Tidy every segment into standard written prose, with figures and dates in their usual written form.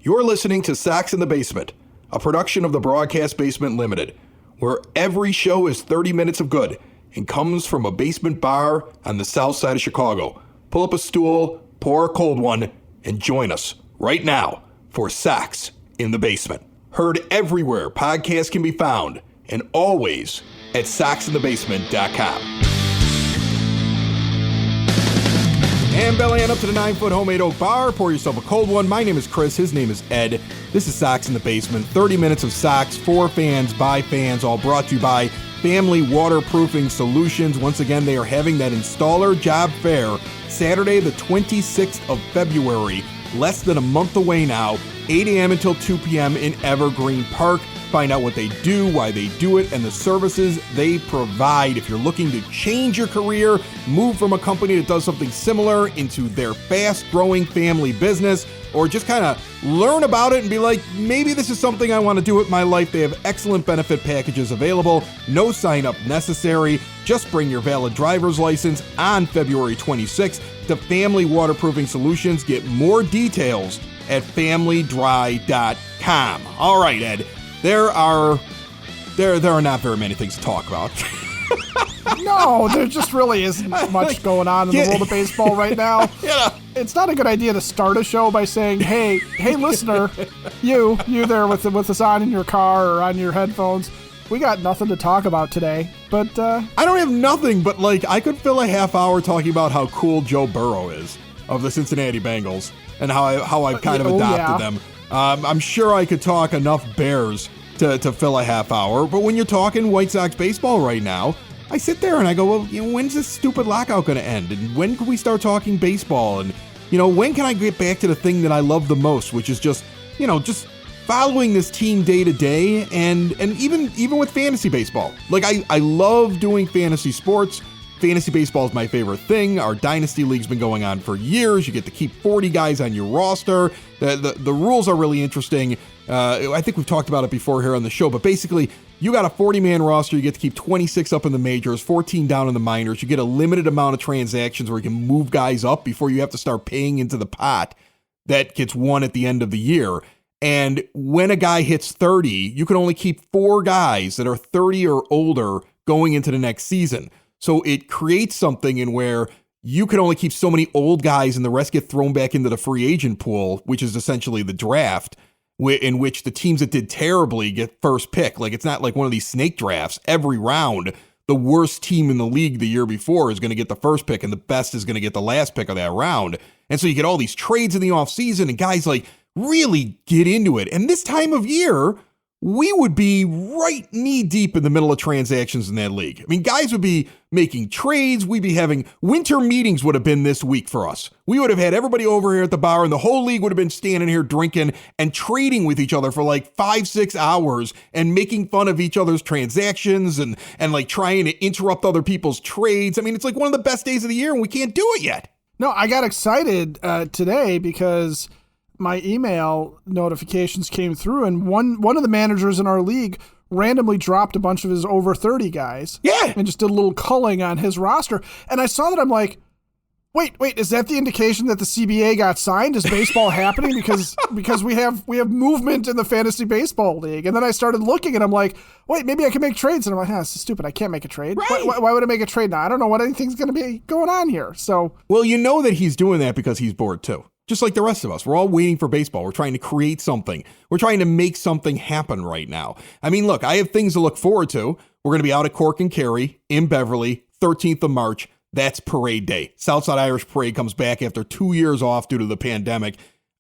You're listening to Sox in the Basement, a production of the Broadcast Basement Limited, where every show is 30 minutes of good and comes from a basement bar on the south side of Chicago. Pull up a stool, pour a cold one, and join us right now for Sox in the Basement. Heard everywhere podcasts can be found, and always at soxinthebasement.com. And belly on up to the 9-foot homemade oak bar. Pour yourself a cold one. My name is Chris. His name is Ed. This is Sox in the Basement. 30 minutes of Sox for fans, by fans, all brought to you by Family Waterproofing Solutions. Once again, they are having that installer job fair Saturday, the 26th of February. Less than a month away now, 8 a.m. until 2 p.m. in Evergreen Park. Find out what they do, why they do it, and the services they provide. If you're looking to change your career, move from a company that does something similar into their fast-growing family business, or just kind of learn about it and be like, maybe this is something I want to do with my life, they have excellent benefit packages available. No sign-up necessary. Just bring your valid driver's license on February 26th to Family Waterproofing Solutions. Get more details at familydry.com. All right, Ed. There are not very many things to talk about. No, there just really isn't much going on in the world of baseball right now. Yeah. It's not a good idea to start a show by saying, hey, listener, you there with us on in your car or on your headphones, we got nothing to talk about today. But I don't have nothing, but I could fill a half hour talking about how cool Joe Burrow is of the Cincinnati Bengals and how I've kind of adopted them. I'm sure I could talk enough Bears to fill a half hour, but when you're talking White Sox baseball right now, I sit there and I go, well, when's this stupid lockout going to end? And when can we start talking baseball? And, when can I get back to the thing that I love the most, which is just following this team day to day and even with fantasy baseball. I love doing fantasy sports. Fantasy baseball is my favorite thing. Our Dynasty League's been going on for years. You get to keep 40 guys on your roster. The rules are really interesting. I think we've talked about it before here on the show, but basically, you got a 40-man roster. You get to keep 26 up in the majors, 14 down in the minors. You get a limited amount of transactions where you can move guys up before you have to start paying into the pot that gets won at the end of the year. And when a guy hits 30, you can only keep 4 guys that are 30 or older going into the next season. So it creates something in where you can only keep so many old guys and the rest get thrown back into the free agent pool, which is essentially the draft, in which the teams that did terribly get first pick. It's not like one of these snake drafts. Every round, the worst team in the league the year before is going to get the first pick and the best is going to get the last pick of that round. And so you get all these trades in the offseason and guys really get into it. And this time of year, we would be right knee deep in the middle of transactions in that league. I mean, guys would be making trades. We'd be having winter meetings would have been this week for us. We would have had everybody over here at the bar and the whole league would have been standing here drinking and trading with each other for 5-6 hours and making fun of each other's transactions and trying to interrupt other people's trades. I mean, it's one of the best days of the year and we can't do it yet. No, I got excited today because my email notifications came through and one of the managers in our league randomly dropped a bunch of his over 30 guys. Yeah. And just did a little culling on his roster. And I saw that, I'm like, wait, is that the indication that the CBA got signed? Is baseball happening? Because we have movement in the fantasy baseball league. And then I started looking and I'm like, wait, maybe I can make trades. And I'm like, this is stupid. I can't make a trade. Right. Why would I make a trade now? I don't know what anything's going to be going on here. So, well, that he's doing that because he's bored too. Just like the rest of us, we're all waiting for baseball. We're trying to create something. We're trying to make something happen right now. I mean, look, I have things to look forward to. We're going to be out at Cork and Kerry in Beverly, 13th of March. That's parade day. Southside Irish Parade comes back after 2 years off due to the pandemic.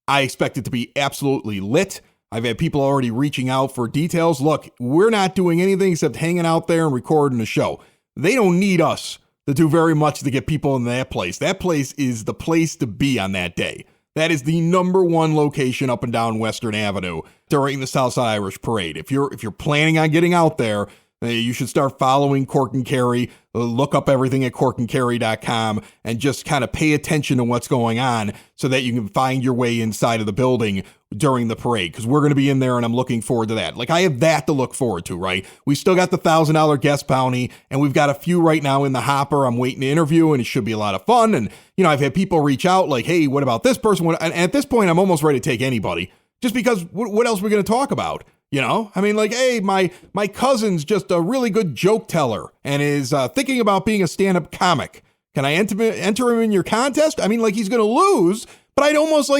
I expect it to be absolutely lit. I've had people already reaching out for details. Look, we're not doing anything except hanging out there and recording a show. They don't need us to do very much to get people in that place. That place is the place to be on that day. That is the number one location up and down Western Avenue during the Southside Irish Parade. If you're planning on getting out there, you should start following Cork and Kerry. Look up everything at corkandkerry.com and just kind of pay attention to what's going on so that you can find your way inside of the building during the parade, because we're going to be in there and I'm looking forward to that. I have that to look forward to, right? We still got the $1,000 guest bounty and we've got a few right now in the hopper I'm waiting to interview, and it should be a lot of fun. And, I've had people reach out hey, what about this person? And at this point, I'm almost ready to take anybody just because what else are we going to talk about? You know, I mean, like, hey, my cousin's just a really good joke teller and is thinking about being a stand-up comic. Can I enter him in your contest? I mean, like, he's going to lose, but I'd almost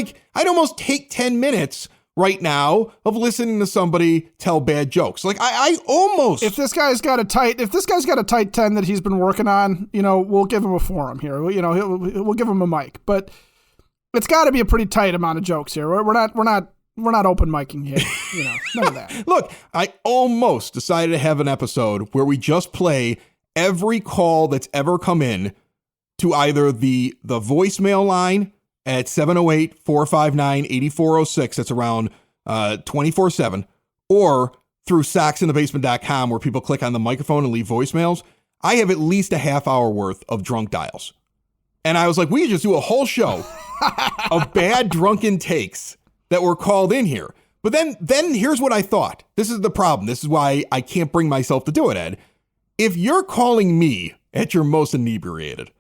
take 10 minutes right now of listening to somebody tell bad jokes. Like, I almost. If this guy's got a tight 10 that he's been working on, you know, we'll give him a forum here. You know, we'll give him a mic, but it's got to be a pretty tight amount of jokes here. We're not open micing here. You know, none of that. Look, I almost decided to have an episode where we just play every call that's ever come in to either the voicemail line at 708-459-8406. That's around 24/7, or through soxinthebasement.com where people click on the microphone and leave voicemails. I have at least a half hour worth of drunk dials. And I was like, we could just do a whole show of bad drunken takes that were called in here. But then here's what I thought. This is the problem. This is why I can't bring myself to do it, Ed. If you're calling me at your most inebriated,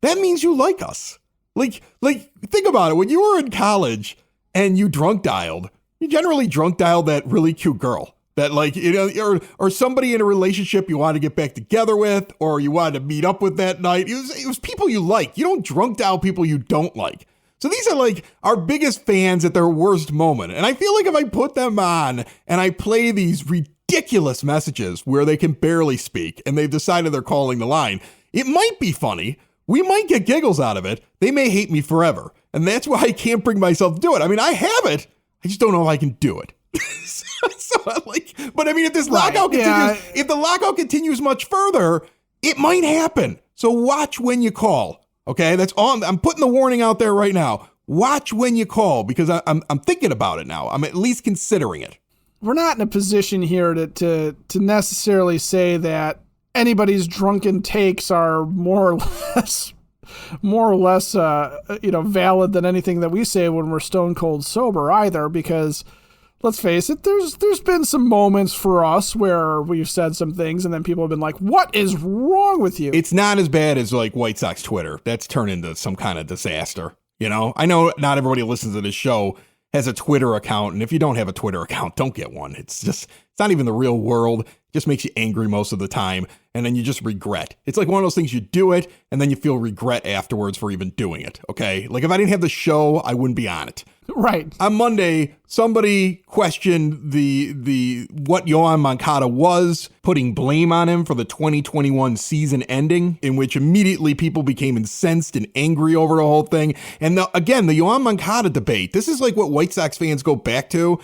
that means you like us. Like think about it. When you were in college and you drunk dialed, you generally drunk dialed that really cute girl that, like, you know, or somebody in a relationship you wanted to get back together with, or you wanted to meet up with that night. It was people you like. You don't drunk dial people you don't like. So these are like our biggest fans at their worst moment. And I feel like if I put them on and I play these ridiculous messages where they can barely speak and they've decided they're calling the line, it might be funny. We might get giggles out of it. They may hate me forever. And that's why I can't bring myself to do it. I mean, I have it. I just don't know if I can do it. But I mean, if this lockout continues, if the lockout continues much further, it might happen. So watch when you call. Okay, that's on. I'm putting the warning out there right now. Watch when you call, because I'm thinking about it now. I'm at least considering it. We're not in a position here to necessarily say that anybody's drunken takes are more or less valid than anything that we say when we're stone cold sober either, because let's face it, there's been some moments for us where we've said some things and then people have been like, what is wrong with you? It's not as bad as like White Sox Twitter. That's turned into some kind of disaster. You know, I know not everybody who listens to this show has a Twitter account. And if you don't have a Twitter account, don't get one. It's not even the real world. It just makes you angry most of the time. And then you just regret. It's like one of those things, you do it and then you feel regret afterwards for even doing it. Okay. Like if I didn't have the show, I wouldn't be on it. Right. On Monday, somebody questioned the what Yoán Moncada was, putting blame on him for the 2021 season ending, in which immediately people became incensed and angry over the whole thing. And again, the Yoán Moncada debate, this is like what White Sox fans go back to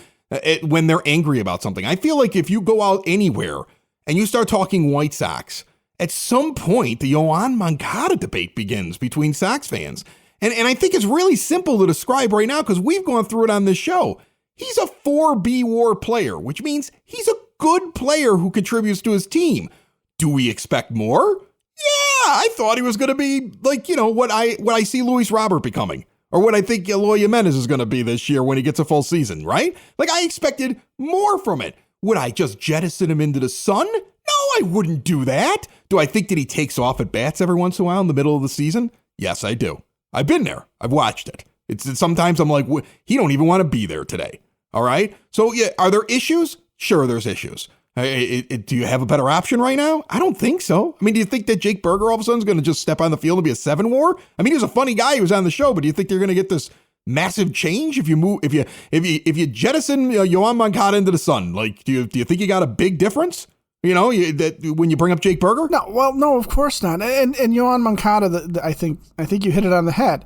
when they're angry about something. I feel like if you go out anywhere and you start talking White Sox, at some point, the Yoán Moncada debate begins between Sox fans. And I think it's really simple to describe right now because we've gone through it on this show. He's a 4B WAR player, which means he's a good player who contributes to his team. Do we expect more? Yeah, I thought he was going to be like, you know, what I see Luis Robert becoming, or what I think Eloy Jimenez is going to be this year when he gets a full season, right? Like I expected more from it. Would I just jettison him into the sun? No, I wouldn't do that. Do I think that he takes off at bats every once in a while in the middle of the season? Yes, I do. I've been there. I've watched it. It's sometimes I'm like, he don't even want to be there today. All right. So yeah, are there issues? Sure, there's issues. Do you have a better option right now? I don't think so. I mean, do you think that Jake Berger all of a sudden is going to just step on the field and be a 7 WAR? I mean, he was a funny guy. He was on the show, but do you think they're going to get this massive change if you jettison Yoán Moncada into the sun? Like, do you think you got a big difference? You know, that when you bring up Jake Berger? No, of course not. And Yoán Moncada, I think you hit it on the head.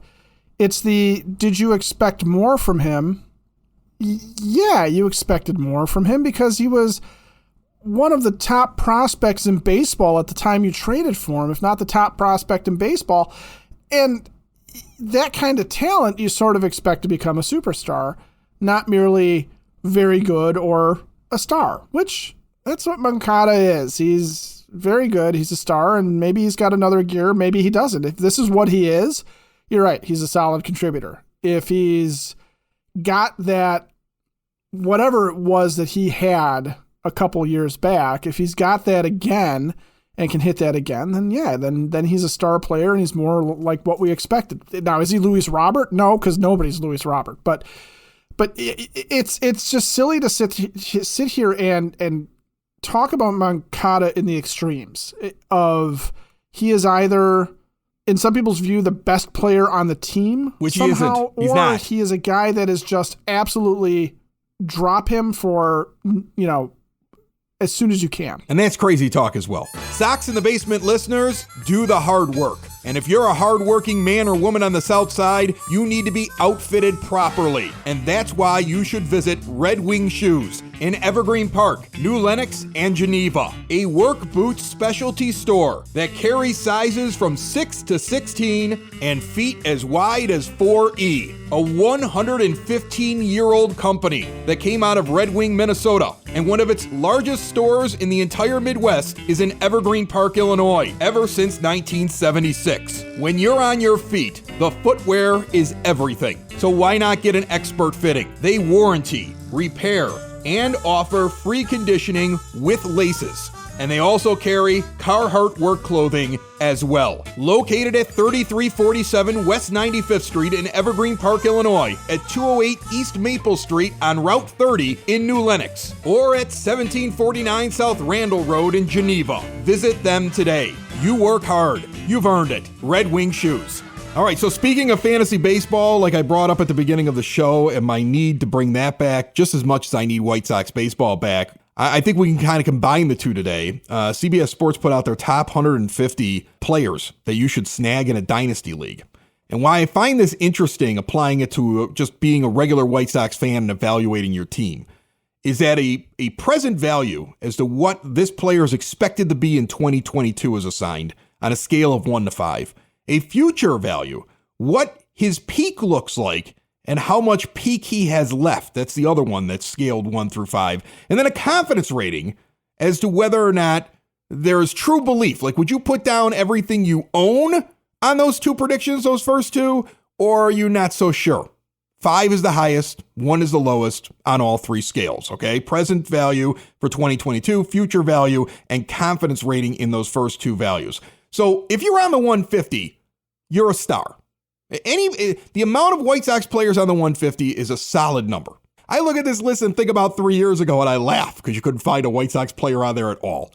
It's did you expect more from him? Yeah, you expected more from him because he was one of the top prospects in baseball at the time you traded for him, if not the top prospect in baseball. And that kind of talent you sort of expect to become a superstar, not merely very good or a star, which that's what Moncada is. He's very good. He's a star, and maybe he's got another gear. Maybe he doesn't. If this is what he is, you're right. He's a solid contributor. If he's got that, whatever it was that he had a couple years back, if he's got that again and can hit that again, then yeah, then he's a star player and he's more like what we expected. Now, is he Luis Robert? No, because nobody's Luis Robert. But But it's just silly to sit here and talk about Moncada in the extremes of he is either, in some people's view, the best player on the team, which somehow, he isn't. He's or not. he is a guy that is just absolutely drop him for, as soon as you can. And that's crazy talk as well. Sox in the Basement listeners, do the hard work. And if you're a hardworking man or woman on the South Side, you need to be outfitted properly. And that's why you should visit Red Wing Shoes in Evergreen Park, New Lenox, and Geneva. A work boots specialty store that carries sizes from 6 to 16 and feet as wide as 4E. A 115-year-old company that came out of Red Wing, Minnesota. And one of its largest stores in the entire Midwest is in Evergreen Park, Illinois, ever since 1976. When you're on your feet, the footwear is everything. So why not get an expert fitting? They warranty, repair, and offer free conditioning with laces. And they also carry Carhartt work clothing as well. Located at 3347 West 95th Street in Evergreen Park, Illinois, at 208 East Maple Street on Route 30 in New Lenox, or at 1749 South Randall Road in Geneva. Visit them today. You work hard. You've earned it. Red Wing Shoes. All right, so speaking of fantasy baseball, like I brought up at the beginning of the show, and my need to bring that back just as much as I need White Sox baseball back, I think we can kind of combine the two today. CBS Sports put out their top 150 players that you should snag in a dynasty league. And why I find this interesting, applying it to just being a regular White Sox fan and evaluating your team, is that a present value as to what this player is expected to be in 2022 is assigned on a scale of 1 to 5. A future value, what his peak looks like, and how much peak he has left. That's the other one that's scaled 1 through 5. And then a confidence rating as to whether or not there is true belief. Like, would you put down everything you own on those two predictions, those first two, or are you not so sure? 5 is the highest, 1 is the lowest on all three scales, okay? Present value for 2022, future value, and confidence rating in those first two values. So if you're on the 150, you're a star. The amount of White Sox players on the 150 is a solid number. I look at this list and think about 3 years ago and I laugh because you couldn't find a White Sox player on there at all.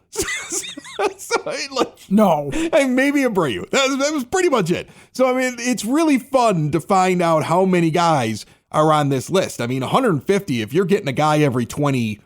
No. And maybe Abreu. That was pretty much it. So, I mean, it's really fun to find out how many guys are on this list. I mean, 150, if you're getting a guy every 20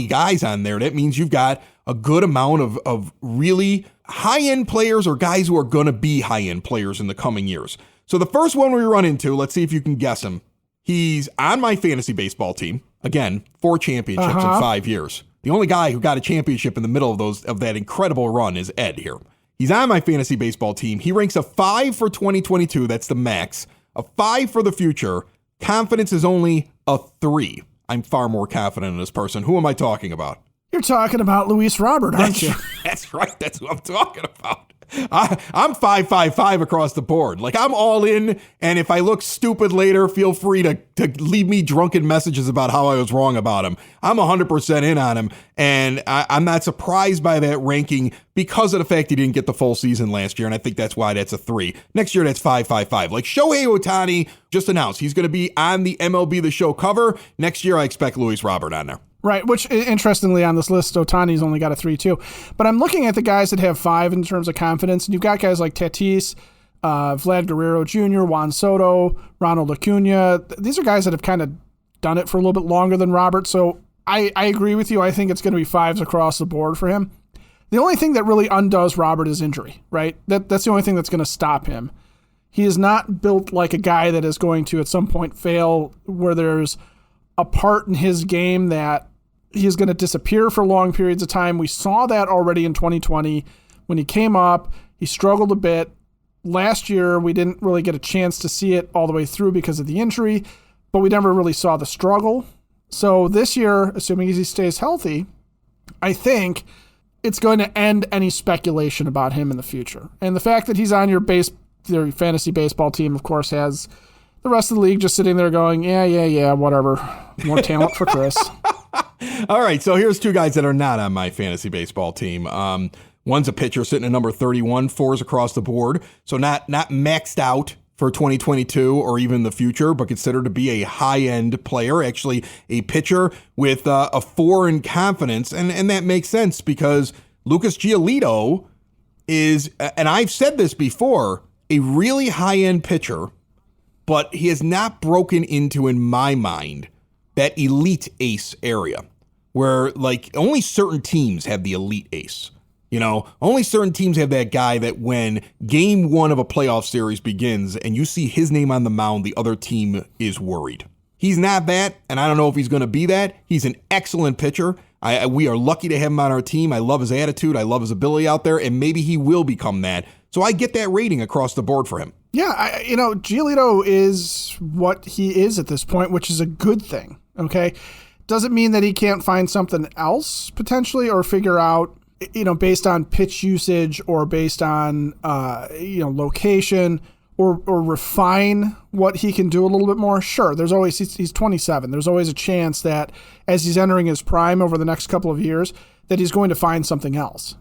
guys on there, that means you've got a good amount of really high-end players or guys who are going to be high-end players in the coming years. So the first one we run into, let's see if you can guess him. He's on my fantasy baseball team. Again, 4 championships in 5 years. The only guy who got a championship in the middle of that incredible run is Ed here. He's on my fantasy baseball team. He ranks a 5 for 2022. That's the max. A 5 for the future. Confidence is only a 3. I'm far more confident in this person. Who am I talking about? You're talking about Luis Robert, aren't you? That's right. That's who I'm talking about. I'm 555 across the board. Like, I'm all in, and if I look stupid later, feel free to leave me drunken messages about how I was wrong about him. I'm 100% in on him, and I'm not surprised by that ranking because of the fact he didn't get the full season last year, and I think that's why that's a 3. Next year, that's 555. Like, Shohei Ohtani just announced he's going to be on the MLB The Show cover. Next year, I expect Luis Robert on there. Right, which, interestingly, on this list, Ohtani's only got a 3, too. But I'm looking at the guys that have 5 in terms of confidence, and you've got guys like Tatis, Vlad Guerrero Jr., Juan Soto, Ronald Acuna. These are guys that have kind of done it for a little bit longer than Robert, so I agree with you. I think it's going to be 5s across the board for him. The only thing that really undoes Robert is injury, right? That's the only thing that's going to stop him. He is not built like a guy that is going to, at some point, fail, where there's a part in his game that he's going to disappear for long periods of time. We saw that already in 2020. When he came up, he struggled a bit. Last year, we didn't really get a chance to see it all the way through because of the injury, but we never really saw the struggle. So this year, assuming he stays healthy, I think it's going to end any speculation about him in the future. And the fact that he's on your fantasy baseball team, of course, has the rest of the league just sitting there going, yeah, whatever. More talent for Chris. All right, so here's 2 guys that are not on my fantasy baseball team. One's a pitcher sitting at number 31, 4s across the board, so not maxed out for 2022 or even the future, but considered to be a high-end player, actually a pitcher with a 4 in confidence. And that makes sense because Lucas Giolito is, and I've said this before, a really high-end pitcher, but he has not broken into, in my mind, that elite ace area where like only certain teams have the elite ace. You know, only certain teams have that guy that when game 1 of a playoff series begins and you see his name on the mound, the other team is worried. He's not that, and I don't know if he's going to be that. He's an excellent pitcher. We are lucky to have him on our team. I love his attitude. I love his ability out there, and maybe he will become that. So I get that rating across the board for him. Yeah, Giolito is what he is at this point, which is a good thing, okay? Doesn't mean that he can't find something else potentially or figure out, based on pitch usage or based on, location or refine what he can do a little bit more. Sure, there's always, he's 27. There's always a chance that as he's entering his prime over the next couple of years, that he's going to find something else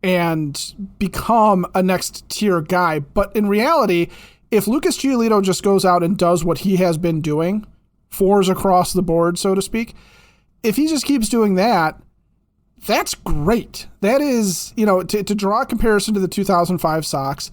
and become a next tier guy. But in reality, if Lucas Giolito just goes out and does what he has been doing, 4s across the board, so to speak, if he just keeps doing that, that's great. That is, to draw a comparison to the 2005 Sox,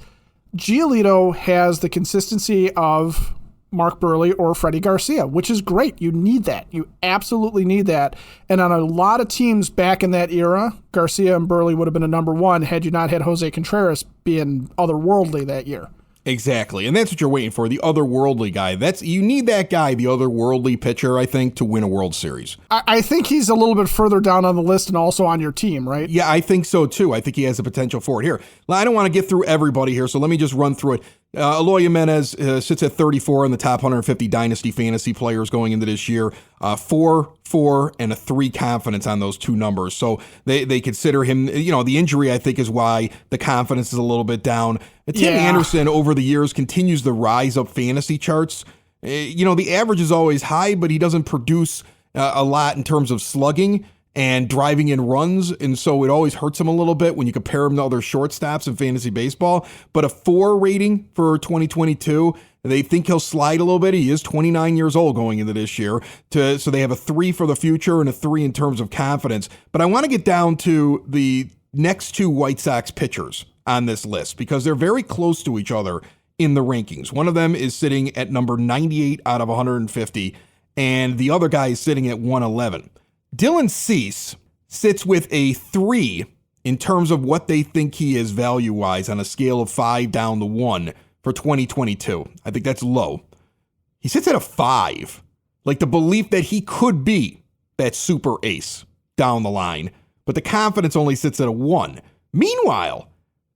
Giolito has the consistency of Mark Burley or Freddie Garcia, which is great. You need that. You absolutely need that. And on a lot of teams back in that era, Garcia and Burley would have been a number 1 had you not had Jose Contreras being otherworldly that year. Exactly, and that's what you're waiting for, the otherworldly guy. You need that guy, the otherworldly pitcher, I think, to win a World Series. I think he's a little bit further down on the list and also on your team, right? Yeah, I think so, too. I think he has the potential for it. Here, I don't want to get through everybody here, so let me just run through it. Eloy Jimenez sits at 34 in the top 150 Dynasty fantasy players going into this year. 4, and a 3 confidence on those 2 numbers. So they consider him, the injury, I think, is why the confidence is a little bit down. Tim Anderson, over the years, continues to rise up fantasy charts. The average is always high, but he doesn't produce a lot in terms of slugging and driving in runs, and so it always hurts him a little bit when you compare him to other shortstops in fantasy baseball. But a 4 rating for 2022, they think he'll slide a little bit. He is 29 years old going into this year, so they have a 3 for the future and a 3 in terms of confidence. But I want to get down to the next 2 White Sox pitchers on this list because they're very close to each other in the rankings. One of them is sitting at number 98 out of 150, and the other guy is sitting at 111. Dylan Cease sits with a 3 in terms of what they think he is value-wise on a scale of 5 down to 1 for 2022. I think that's low. He sits at a 5, like the belief that he could be that super ace down the line, but the confidence only sits at a 1. Meanwhile,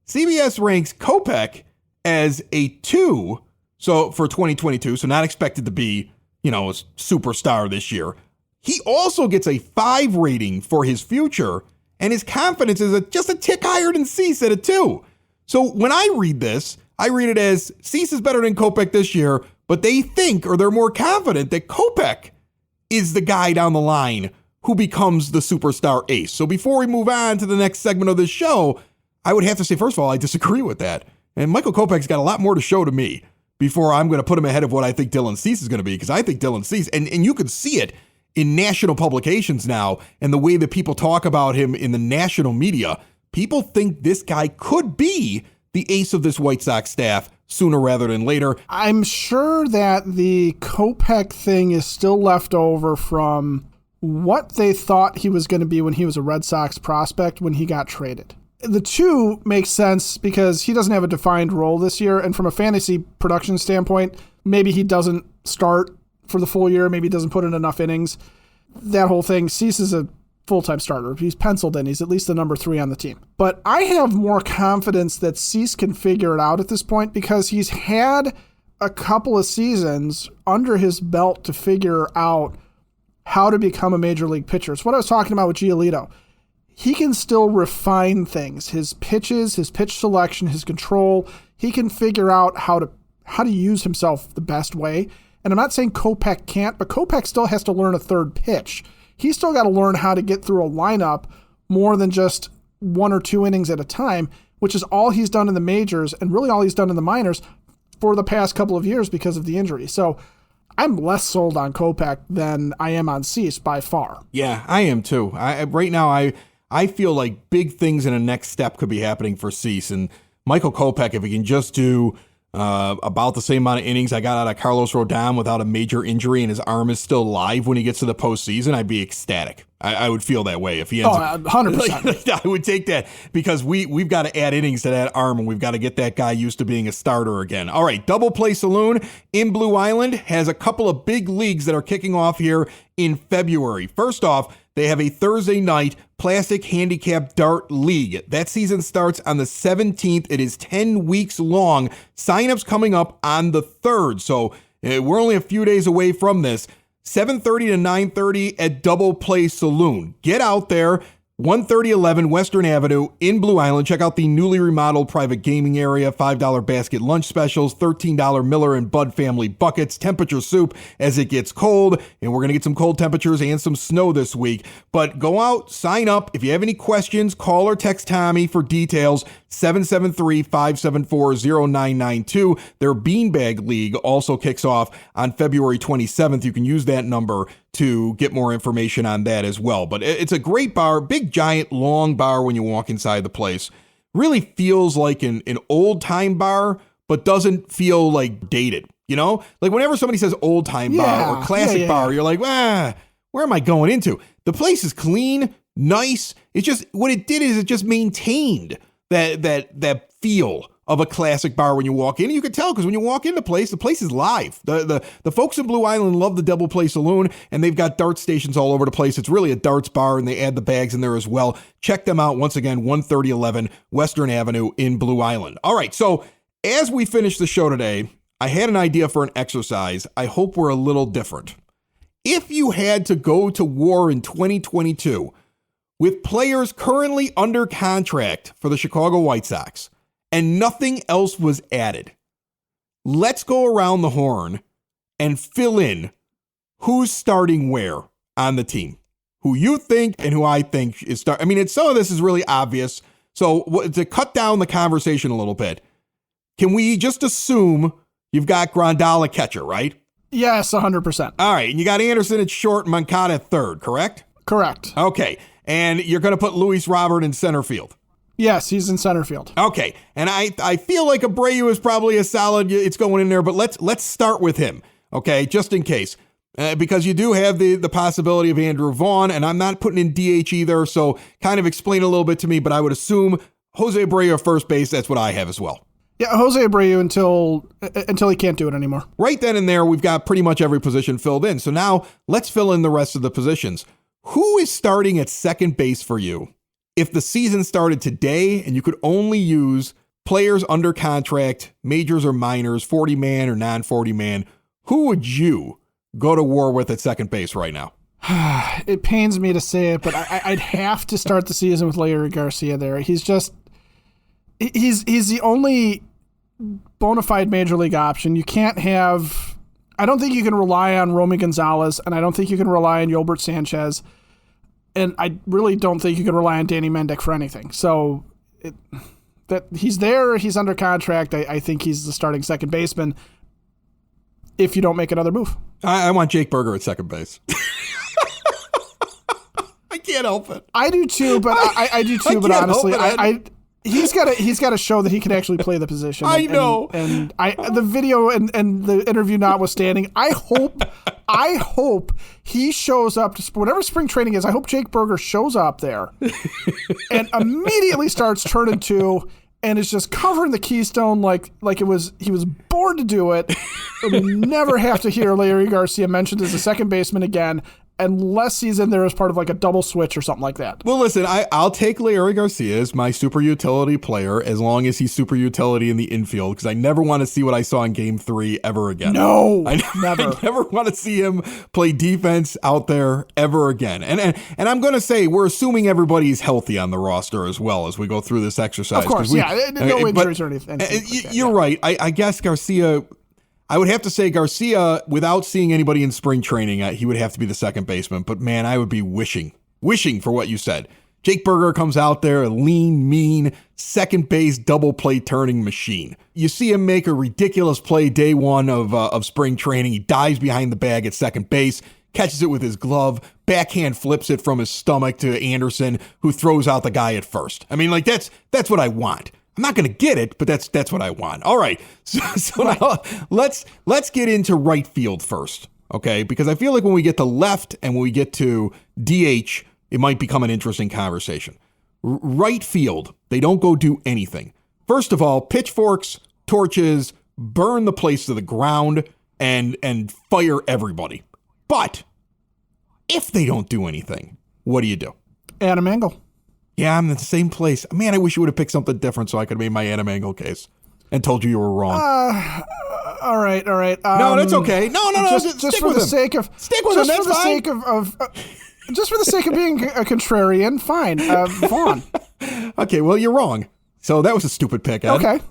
CBS ranks Kopech as a 2, so for 2022, so not expected to be, a superstar this year. He also gets a 5 rating for his future, and his confidence is just a tick higher than Cease at a 2. So when I read this, I read it as Cease is better than Kopech this year, but they think, or they're more confident, that Kopech is the guy down the line who becomes the superstar ace. So before we move on to the next segment of this show, I would have to say, first of all, I disagree with that. And Michael Kopech's got a lot more to show to me before I'm going to put him ahead of what I think Dylan Cease is going to be, because I think Dylan Cease, and you can see it in national publications now, and the way that people talk about him in the national media, people think this guy could be the ace of this White Sox staff sooner rather than later. I'm sure that the Kopech thing is still left over from what they thought he was going to be when he was a Red Sox prospect when he got traded. The 2 makes sense because he doesn't have a defined role this year, and from a fantasy production standpoint, maybe he doesn't start for the full year, maybe he doesn't put in enough innings. That whole thing. Cease is a full-time starter. He's penciled in. He's at least the number 3 on the team. But I have more confidence that Cease can figure it out at this point because he's had a couple of seasons under his belt to figure out how to become a major league pitcher. It's what I was talking about with Giolito. He can still refine things. His pitches, his pitch selection, his control. He can figure out how to use himself the best way. And I'm not saying Kopech can't, but Kopech still has to learn a third pitch. He's still got to learn how to get through a lineup more than just 1 or 2 innings at a time, which is all he's done in the majors and really all he's done in the minors. for the past couple of years because of the injury. So I'm less sold on Kopech than I am on Cease by far. Yeah, I am too. Right now, I feel like big things in a next step could be happening for Cease. And Michael Kopech, if he can just do about the same amount of innings I got out of Carlos Rodon without a major injury and his arm is still live when he gets to the postseason, I'd be ecstatic. I would feel that way if he ends up. 100%. I would take that because we've got to add innings to that arm and we've got to get that guy used to being a starter again. All right, Double Play Saloon in Blue Island has a couple of big leagues that are kicking off here in February. First off, they have a Thursday night Plastic Handicap Dart League. That season starts on the 17th. It is 10 weeks long. Signups coming up on the 3rd. So we're only a few days away from this. 7:30 to 9:30 at Double Play Saloon. Get out there. 13011 Western Avenue in Blue Island. Check out the newly remodeled private gaming area, $5 basket lunch specials, $13 Miller and Bud family buckets, temperature soup as it gets cold. And we're going to get some cold temperatures and some snow this week. But go out, sign up. If you have any questions, call or text Tommy for details, 773-574-0992. Their Beanbag League also kicks off on February 27th. You can use that number to get more information on that as well. But it's a great bar, big, giant, long bar when you walk inside the place. Really feels like an old time bar, but doesn't feel like dated. You know, like whenever somebody says old time bar or classic bar, you're like, where am I going into? The place is clean, nice. It's just what it did is it just maintained that feel of a classic bar when you walk in. You can tell because when you walk in the place is live. The folks in Blue Island love the Double Play Saloon, and they've got dart stations all over the place. It's really a darts bar, and they add the bags in there as well. Check them out once again, 13011 Western Avenue in Blue Island. All right, so as we finish the show today, I had an idea for an exercise. I hope we're a little different. If you had to go to war in 2022 with players currently under contract for the Chicago White Sox, and nothing else was added, let's go around the horn and fill in who's starting where on the team, who you think and who I think is starting. I mean, some of this is really obvious. So to cut down the conversation a little bit, can we just assume you've got Grandal at catcher, right? Yes, 100%. All right. And you got Anderson at short and Moncada at third, correct? Correct. Okay. And you're going to put Luis Robert in center field. Yes, he's in center field. Okay, and I feel like Abreu is probably a solid. It's going in there, but let's start with him, okay, just in case, because you do have the possibility of Andrew Vaughn, and I'm not putting in DH either. So kind of explain a little bit to me, but I would assume Jose Abreu at first base. That's what I have as well. Yeah, Jose Abreu until he can't do it anymore. Right then and there, we've got pretty much every position filled in. So now let's fill in the rest of the positions. Who is starting at second base for you? If the season started today and you could only use players under contract, majors or minors, 40-man or non-40-man, who would you go to war with at second base right now? It pains me to say it, but I'd have to start the season with Larry Garcia there. He's the only bona fide major league option. You can't have... I don't think you can rely on Romy Gonzalez, and I don't think you can rely on Yolbert Sanchez. And I really don't think you can rely on Danny Mendick for anything. So that he's there, he's under contract. I think he's the starting second baseman if you don't make another move. I want Jake Berger at second base. I can't help it. I do too, but I do too. But honestly, he's got to show that he can actually play the position. I know. And the video and the interview notwithstanding, I hope he shows up to whatever spring training is. I hope Jake Berger shows up there and immediately starts turning two and is just covering the Keystone like he was born to do it. We never have to hear Larry Garcia mentioned as a second baseman again, unless he's in there as part of like a double switch or something like that. Well, listen, I'll take Larry Garcia as my super utility player as long as he's super utility in the infield, because I never want to see what I saw in Game 3 ever again. No, never. I never want to see him play defense out there ever again. And I'm going to say we're assuming everybody's healthy on the roster as well as we go through this exercise. Of course, no injuries or anything. You're right. I guess Garcia... I would have to say Garcia, without seeing anybody in spring training, he would have to be the second baseman. But man, I would be wishing for what you said. Jake Berger comes out there, a lean, mean, second base double play turning machine. You see him make a ridiculous play day one of spring training. He dives behind the bag at second base, catches it with his glove, backhand flips it from his stomach to Anderson, who throws out the guy at first. I mean, like, that's what I want. I'm not going to get it, but that's what I want. All right, so now let's get into right field first, okay? Because I feel like when we get to left and when we get to DH, it might become an interesting conversation. Right field, they don't go do anything. First of all, pitchforks, torches, burn the place to the ground, and fire everybody. But if they don't do anything, what do? Adam Engel. Yeah, I'm in the same place. Man, I wish you would have picked something different so I could have made my Adam Engel case and told you were wrong. All right. No, that's okay. No. Just for the sake of stick with him. That's fine. Sake of just for the sake of being a contrarian, fine. Vaughn. Okay, well, you're wrong. So that was a stupid pick, Ed. Okay.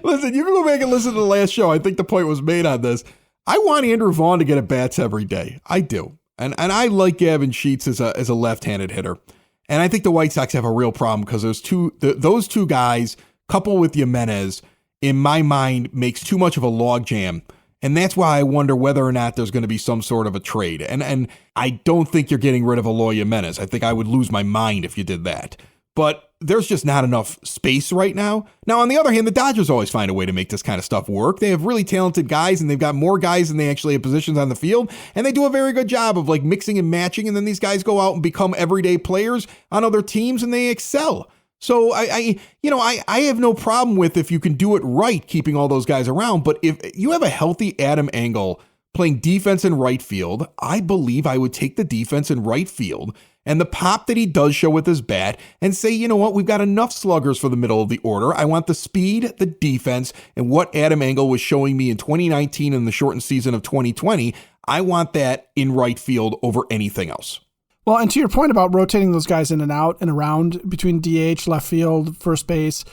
Listen, you can go back and listen to the last show. I think the point was made on this. I want Andrew Vaughn to get at bats every day. I do. And I like Gavin Sheets as a left-handed hitter. And I think the White Sox have a real problem because those two guys, coupled with Jimenez, in my mind, makes too much of a logjam. And that's why I wonder whether or not there's going to be some sort of a trade. And I don't think you're getting rid of Eloy Jimenez. I think I would lose my mind if you did that. But there's just not enough space right now. Now, on the other hand, the Dodgers always find a way to make this kind of stuff work. They have really talented guys, and they've got more guys than they actually have positions on the field. And they do a very good job of like mixing and matching. And then these guys go out and become everyday players on other teams, and they excel. So I have no problem with if you can do it right, keeping all those guys around. But if you have a healthy Adam Engel playing defense in right field, I believe I would take the defense in right field and the pop that he does show with his bat and say, you know what, we've got enough sluggers for the middle of the order. I want the speed, the defense, and what Adam Engel was showing me in 2019 and the shortened season of 2020. I want that in right field over anything else. Well, and to your point about rotating those guys in and out and around between DH, left field, first base,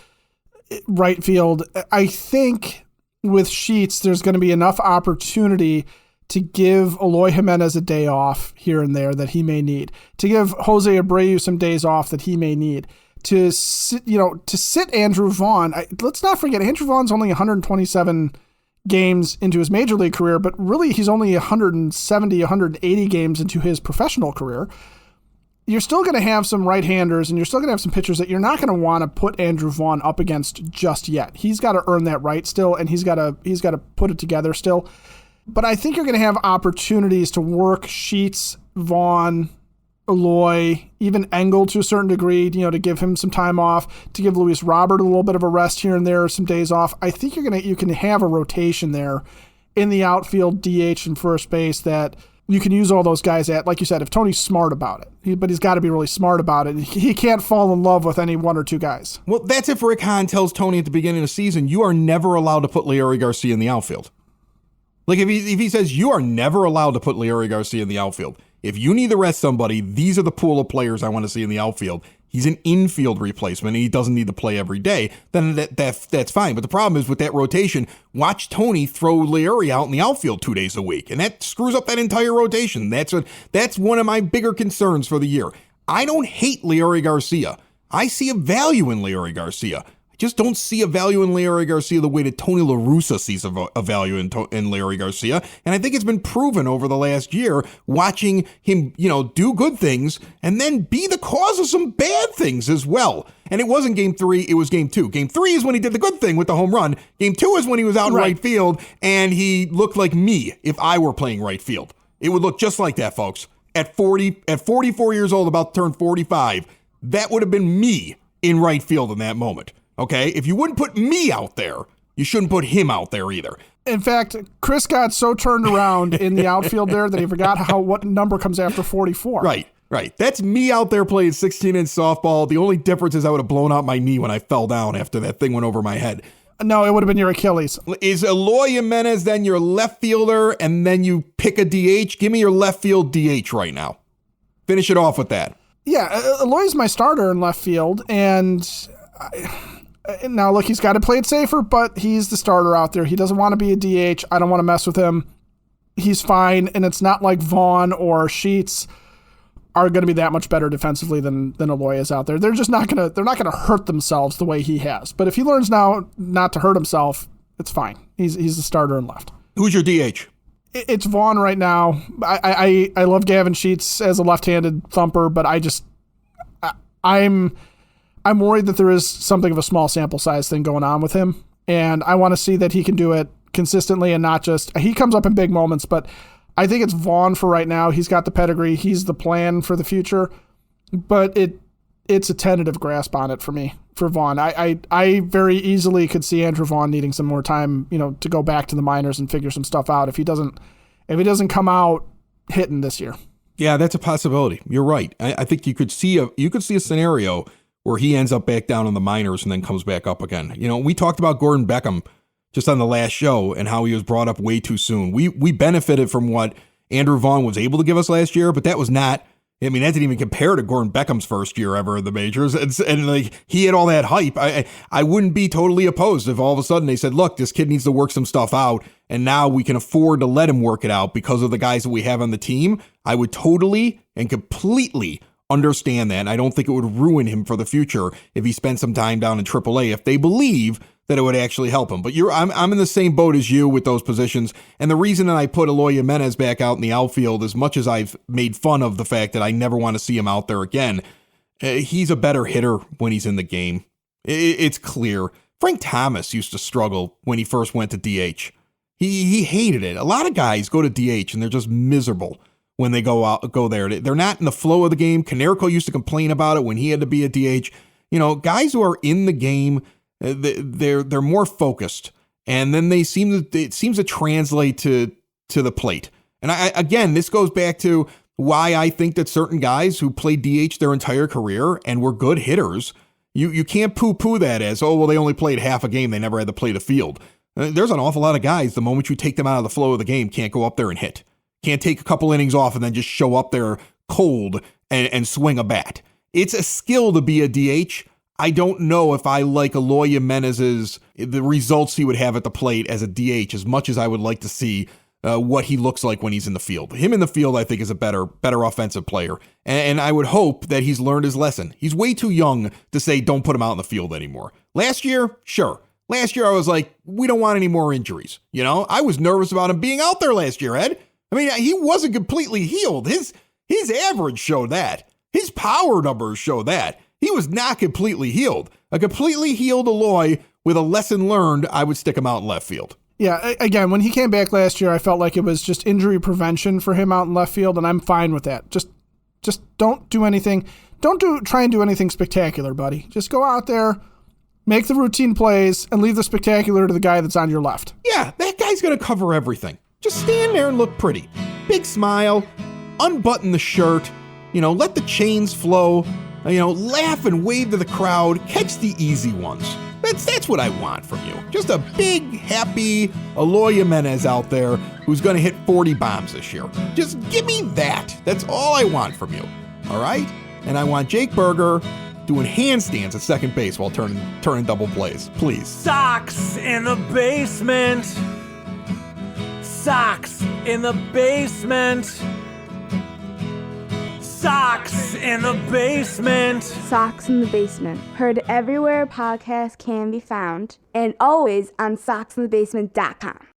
right field, I think with Sheets, there's going to be enough opportunity to give Eloy Jimenez a day off here and there that he may need, to give Jose Abreu some days off that he may need, to sit Andrew Vaughn. Let's not forget, Andrew Vaughn's only 127 games into his major league career, but really he's only 170, 180 games into his professional career. You're still going to have some right-handers and you're still going to have some pitchers that you're not going to want to put Andrew Vaughn up against just yet. He's got to earn that right still, and he's got to put it together still. But I think you're going to have opportunities to work Sheets, Vaughn, Eloy, even Engel to a certain degree, to give him some time off, to give Luis Robert a little bit of a rest here and there, some days off. I think you can have a rotation there in the outfield, DH, and first base that you can use all those guys at. Like you said, if Tony's smart about it, but he's got to be really smart about it. He can't fall in love with any one or two guys. Well, that's if Rick Hahn tells Tony at the beginning of the season, you are never allowed to put Leury Garcia in the outfield. Like if he says you are never allowed to put Leury Garcia in the outfield. If you need to rest somebody, these are the pool of players I want to see in the outfield. He's an infield replacement, and he doesn't need to play every day. Then that's fine. But the problem is with that rotation, watch Tony throw Leury out in the outfield 2 days a week, and that screws up that entire rotation. That's one of my bigger concerns for the year. I don't hate Leury Garcia. I see a value in Leury Garcia. Just don't see a value in Leury Garcia the way that Tony La Russa sees a value in Leury Garcia. And I think it's been proven over the last year, watching him, do good things and then be the cause of some bad things as well. And it wasn't game 3, it was game 2. Game 3 is when he did the good thing with the home run. Game 2 is when he was out in right field and he looked like me if I were playing right field. It would look just like that, folks. At 44 years old, about to turn 45, that would have been me in right field in that moment. Okay, if you wouldn't put me out there, you shouldn't put him out there either. In fact, Chris got so turned around in the outfield there that he forgot what number comes after 44. Right. That's me out there playing 16-inch softball. The only difference is I would have blown out my knee when I fell down after that thing went over my head. No, it would have been your Achilles. Is Eloy Jimenez then your left fielder and then you pick a DH? Give me your left field DH right now. Finish it off with that. Yeah, Eloy's my starter in left field, and now, look, he's got to play it safer, but he's the starter out there. He doesn't want to be a DH. I don't want to mess with him. He's fine, and it's not like Vaughn or Sheets are going to be that much better defensively than Eloy is out there. They're just not going to hurt themselves the way he has. But if he learns now not to hurt himself, it's fine. He's the starter in left. Who's your DH? It's Vaughn right now. I love Gavin Sheets as a left-handed thumper, but I'm worried that there is something of a small sample size thing going on with him, and I want to see that he can do it consistently and not just he comes up in big moments. But I think it's Vaughn for right now. He's got the pedigree. He's the plan for the future, but it's a tentative grasp on it for me for Vaughn. I very easily could see Andrew Vaughn needing some more time, to go back to the minors and figure some stuff out if he doesn't come out hitting this year. Yeah, that's a possibility. You're right. I think you could see a scenario where he ends up back down in the minors and then comes back up again. We talked about Gordon Beckham just on the last show and how he was brought up way too soon. We benefited from what Andrew Vaughn was able to give us last year, but that was not. That didn't even compare to Gordon Beckham's first year ever in the majors. And like he had all that hype. I wouldn't be totally opposed if all of a sudden they said, look, this kid needs to work some stuff out. And now we can afford to let him work it out because of the guys that we have on the team. I would totally and completely understand that. And I don't think it would ruin him for the future if he spent some time down in AAA, if they believe that it would actually help him. But I'm in the same boat as you with those positions. And the reason that I put Eloy Jimenez back out in the outfield, as much as I've made fun of the fact that I never want to see him out there again, he's a better hitter when he's in the game. It's clear. Frank Thomas used to struggle when he first went to DH. He hated it. A lot of guys go to DH and they're just miserable when they go there. They're not in the flow of the game. Konerko used to complain about it when he had to be a DH. Guys who are in the game, they're more focused, and then it seems to translate to the plate. And again, this goes back to why I think that certain guys who played DH their entire career and were good hitters, you can't poo-poo that as, oh, well, they only played half a game. They never had to play the field. There's an awful lot of guys, the moment you take them out of the flow of the game, can't go up there and hit. Can't take a couple innings off and then just show up there cold and swing a bat. It's a skill to be a DH. I don't know if I like Eloy Jimenez's, the results he would have at the plate as a DH as much as I would like to see what he looks like when he's in the field. Him in the field, I think, is a better offensive player. And I would hope that he's learned his lesson. He's way too young to say, don't put him out in the field anymore. Last year, sure. Last year, I was like, we don't want any more injuries. I was nervous about him being out there last year, Ed. He wasn't completely healed. His average showed that. His power numbers show that. He was not completely healed. A completely healed Eloy with a lesson learned, I would stick him out in left field. Yeah, again, when he came back last year, I felt like it was just injury prevention for him out in left field, and I'm fine with that. Just don't do anything. Try and do anything spectacular, buddy. Just go out there, make the routine plays, and leave the spectacular to the guy that's on your left. Yeah, that guy's going to cover everything. Just stand there and look pretty. Big smile, unbutton the shirt, let the chains flow, laugh and wave to the crowd, catch the easy ones. That's what I want from you. Just a big, happy Eloy Jimenez out there who's going to hit 40 bombs this year. Just give me that. That's all I want from you. All right? And I want Jake Berger doing handstands at second base while turning double plays. Please. Sox in the basement. Sox in the basement. Sox in the basement. Sox in the Basement. Heard everywhere podcasts can be found, and always on soxinthebasement.com.